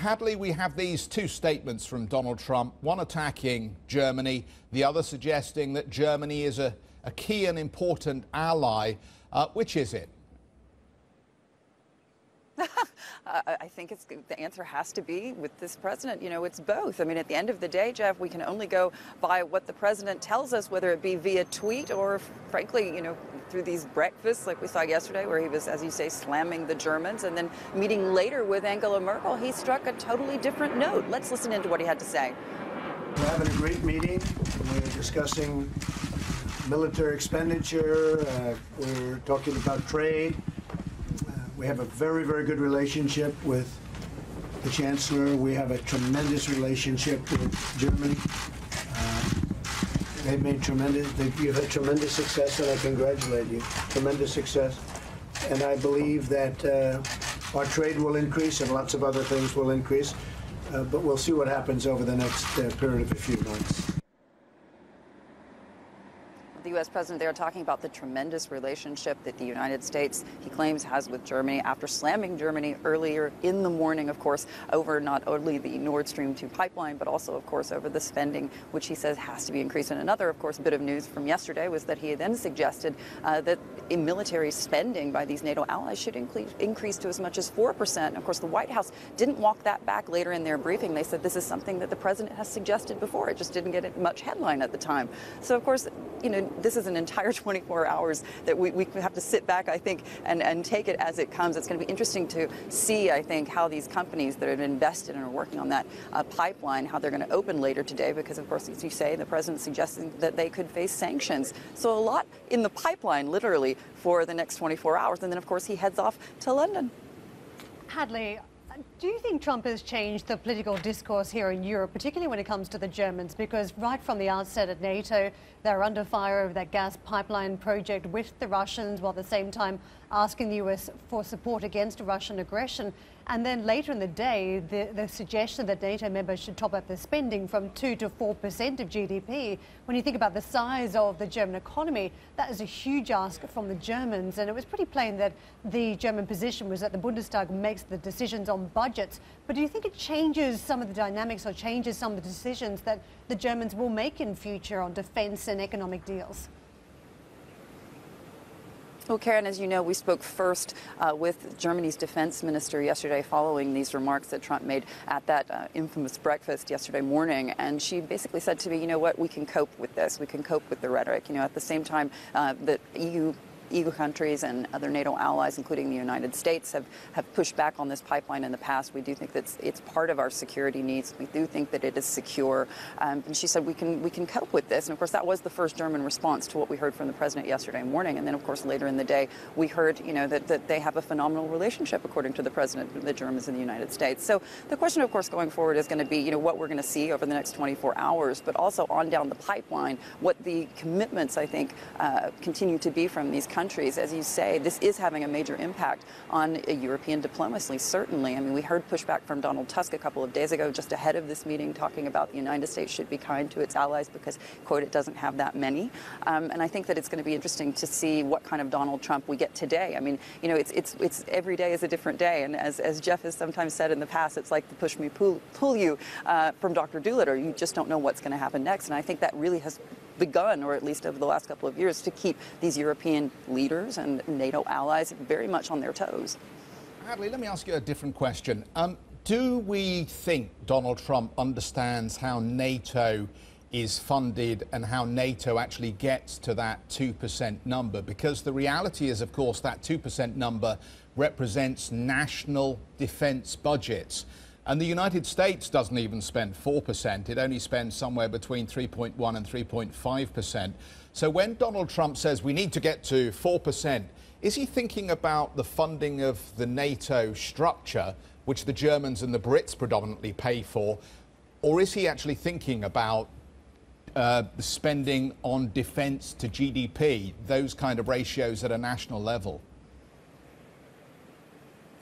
Hadley, we have these two statements from Donald Trump, one attacking Germany, the other suggesting that Germany is a key and important ally. Which is it? I think the answer has to be with this president. You know, it's both. I mean, at the end of the day, Jeff, we can only go by what the president tells us, whether it be via tweet or, frankly, you know, through these breakfasts like we saw yesterday where he was, as you say, slamming the Germans, and then meeting later with Angela Merkel, he struck a totally different note. Let's listen into what he had to say. We're having a great meeting. We're discussing military expenditure. We're talking about trade. We have a very, very good relationship with the Chancellor. We have a tremendous relationship with Germany. You've had tremendous success, and I congratulate you. Tremendous success. And I believe that our trade will increase and lots of other things will increase. But we'll see what happens over the next period of a few months. The U.S. president there talking about the tremendous relationship that the United States, he claims, has with Germany after slamming Germany earlier in the morning, of course, over not only the Nord Stream 2 pipeline, but also, of course, over the spending, which he says has to be increased. And another, of course, bit of news from yesterday was that he then suggested that military spending by these NATO allies should increase to as much as 4%. And of course, the White House didn't walk that back later in their briefing. They said this is something that the president has suggested before. It just didn't get much headline at the time. So, of course, you know, this is an entire 24 hours that we have to sit back, I think, and take it as it comes. It's going to be interesting to see, I think, how these companies that have invested and are working on that pipeline, how they're going to open later today, because, of course, as you say, the president's suggesting that they could face sanctions. So a lot in the pipeline, literally, for the next 24 hours. And then, of course, he heads off to London. Hadley, do you think Trump has changed the political discourse here in Europe, particularly when it comes to the Germans? Because right from the outset at NATO, they're under fire over that gas pipeline project with the Russians, while at the same time asking the US for support against Russian aggression. And then later in the day, the suggestion that NATO members should top up their spending from 2 to 4% of GDP. When you think about the size of the German economy, that is a huge ask from the Germans. And it was pretty plain that the German position was that the Bundestag makes the decisions on budgets. But do you think it changes some of the dynamics or changes some of the decisions that the Germans will make in future on defense and economic deals? Well, Karen, as you know, we spoke first with Germany's defense minister yesterday following these remarks that Trump made at that infamous breakfast yesterday morning. And she basically said to me, you know what, we can cope with this. We can cope with the rhetoric. You know, at the same time, the EU countries and other NATO allies, including the United States, have pushed back on this pipeline in the past. We do think that it's part of our security needs. We do think that it is secure. And she said we can cope with this. And of course, that was the first German response to what we heard from the president yesterday morning. And then, of course, later in the day, we heard, you know, that they have a phenomenal relationship, according to the president, the Germans and the United States. So the question, of course, going forward is going to be, you know, what we're going to see over the next 24 hours, but also on down the pipeline, what the commitments, I think, continue to be from these countries. As you say, this is having a major impact on European diplomacy, certainly. I mean, we heard pushback from Donald Tusk a couple of days ago, just ahead of this meeting, talking about the United States should be kind to its allies because, quote, it doesn't have that many. And I think that it's going to be interesting to see what kind of Donald Trump we get today. I mean, you know, it's every day is a different day. And as Jeff has sometimes said in the past, it's like the push me, pull you from Dr. Doolittle. You just don't know what's going to happen next. And I think that really has begun, or at least over the last couple of years, to keep these European leaders and NATO allies very much on their toes. Hadley, let me ask you a different question. Do we think Donald Trump understands how NATO is funded and how NATO actually gets to that 2% number? Because the reality is, of course, that 2% number represents national defense budgets. And the United States doesn't even spend 4%. It only spends somewhere between 3.1 and 3.5%. So when Donald Trump says we need to get to 4%, is he thinking about the funding of the NATO structure, which the Germans and the Brits predominantly pay for, or is he actually thinking about the spending on defense to GDP, those kind of ratios at a national level?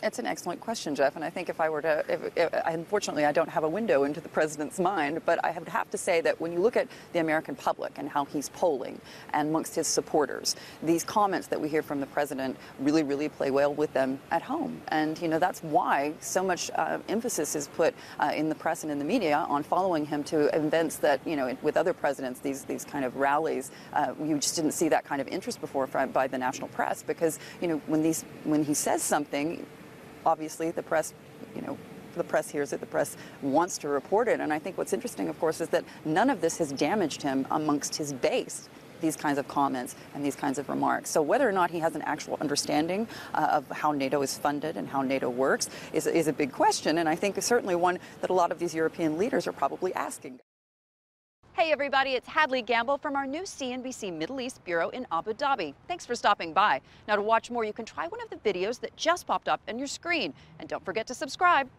It's an excellent question, Jeff, and I think if I were to, unfortunately, I don't have a window into the president's mind, but I would have to say that when you look at the American public and how he's polling and amongst his supporters, these comments that we hear from the president really, really play well with them at home. And, you know, that's why so much emphasis is put in the press and in the media on following him to events that, you know, with other presidents, these kind of rallies, you just didn't see that kind of interest before by the national press, because, you know, when he says something, obviously, the press, you know, the press hears it, the press wants to report it. And I think what's interesting, of course, is that none of this has damaged him amongst his base, these kinds of comments and these kinds of remarks. So whether or not he has an actual understanding of how NATO is funded and how NATO works is a big question. And I think certainly one that a lot of these European leaders are probably asking. Hey everybody, it's Hadley Gamble from our new CNBC Middle East Bureau in Abu Dhabi. Thanks for stopping by. Now to watch more, you can try one of the videos that just popped up on your screen. And don't forget to subscribe.